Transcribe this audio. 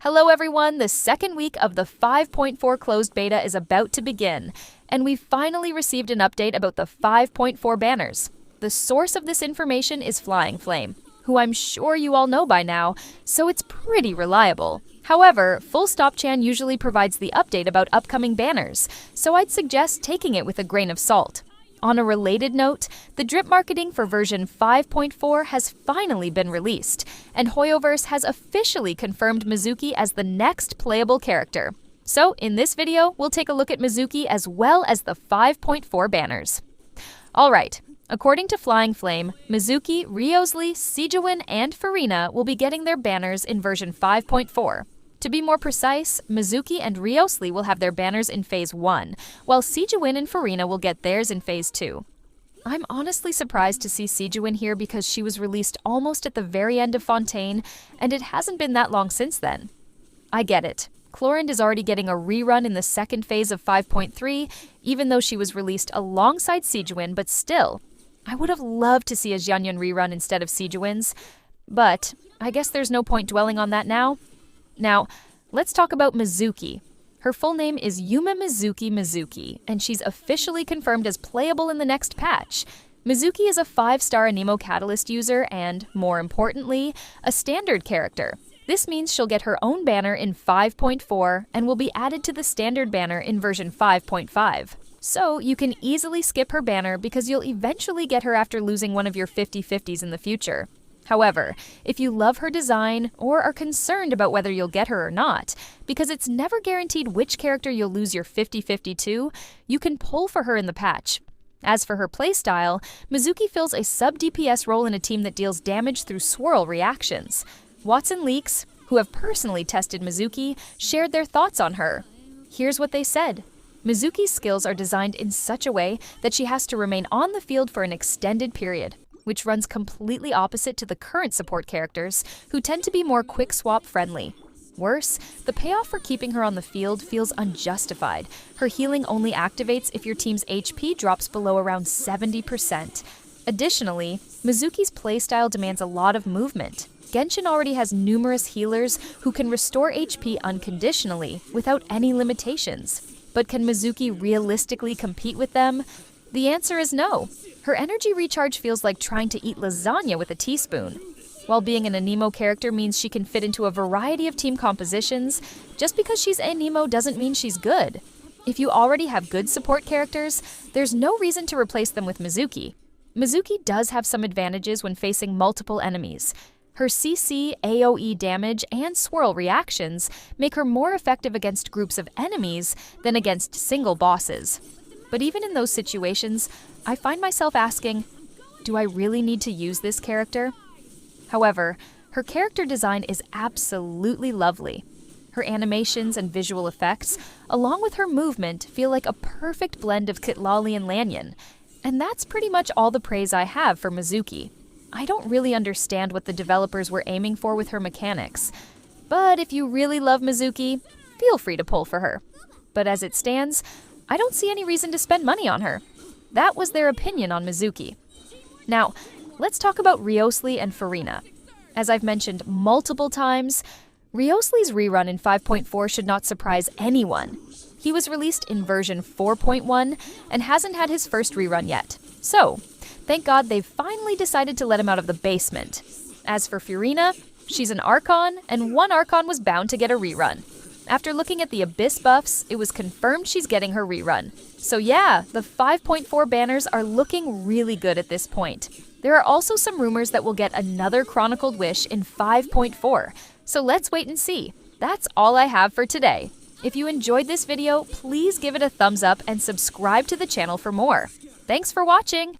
Hello everyone, the second week of the 5.4 closed beta is about to begin, and we've finally received an update about the 5.4 banners. The source of this information is Flying Flame, who I'm sure you all know by now, so it's pretty reliable. However, Full Stop Chan usually provides the update about upcoming banners, so I'd suggest taking it with a grain of salt. On a related note, the drip marketing for version 5.4 has finally been released, and Hoyoverse has officially confirmed Mizuki as the next playable character. So, in this video, we'll take a look at Mizuki as well as the 5.4 banners. Alright, according to Flying Flame, Mizuki, Wriothesley, Sigewinne, and Furina will be getting their banners in version 5.4. To be more precise, Mizuki and Wriothesley will have their banners in Phase 1, while Sigewinne and Furina will get theirs in Phase 2. I'm honestly surprised to see Sigewinne here because she was released almost at the very end of Fontaine, and it hasn't been that long since then. I get it. Clorinde is already getting a rerun in the second phase of 5.3, even though she was released alongside Sigewinne, but still. I would have loved to see a Xianyun rerun instead of Sigewinne's, but I guess there's no point dwelling on that now. Now, let's talk about Mizuki. Her full name is Yumemizuki Mizuki, and she's officially confirmed as playable in the next patch. Mizuki is a 5-star Anemo Catalyst user and, more importantly, a standard character. This means she'll get her own banner in 5.4 and will be added to the standard banner in version 5.5. So, you can easily skip her banner because you'll eventually get her after losing one of your 50/50s in the future. However, if you love her design or are concerned about whether you'll get her or not, because it's never guaranteed which character you'll lose your 50/50 to, you can pull for her in the patch. As for her playstyle, Mizuki fills a sub-DPS role in a team that deals damage through swirl reactions. Watson Leaks, who have personally tested Mizuki, shared their thoughts on her. Here's what they said. Mizuki's skills are designed in such a way that she has to remain on the field for an extended period, which runs completely opposite to the current support characters, who tend to be more quick-swap friendly. Worse, the payoff for keeping her on the field feels unjustified. Her healing only activates if your team's HP drops below around 70%. Additionally, Mizuki's playstyle demands a lot of movement. Genshin already has numerous healers who can restore HP unconditionally, without any limitations. But can Mizuki realistically compete with them? The answer is no. Her energy recharge feels like trying to eat lasagna with a teaspoon. While being an Anemo character means she can fit into a variety of team compositions, just because she's Anemo doesn't mean she's good. If you already have good support characters, there's no reason to replace them with Mizuki. Mizuki does have some advantages when facing multiple enemies. Her CC, AoE damage, and swirl reactions make her more effective against groups of enemies than against single bosses. But even in those situations, I find myself asking, do I really need to use this character? However, her character design is absolutely lovely. Her animations and visual effects, along with her movement, feel like a perfect blend of Kitlali and Lanyon. And that's pretty much all the praise I have for Mizuki. I don't really understand what the developers were aiming for with her mechanics. But if you really love Mizuki, feel free to pull for her. But as it stands, I don't see any reason to spend money on her. That was their opinion on Mizuki. Now, let's talk about Wriothesley and Furina. As I've mentioned multiple times, Wriothesley's rerun in 5.4 should not surprise anyone. He was released in version 4.1 and hasn't had his first rerun yet. So, thank God they've finally decided to let him out of the basement. As for Furina, she's an Archon, and one Archon was bound to get a rerun. After looking at the Abyss buffs, it was confirmed she's getting her rerun. So yeah, the 5.4 banners are looking really good at this point. There are also some rumors that we'll get another Chronicled wish in 5.4, so let's wait and see. That's all I have for today. If you enjoyed this video, please give it a thumbs up and subscribe to the channel for more. Thanks for watching!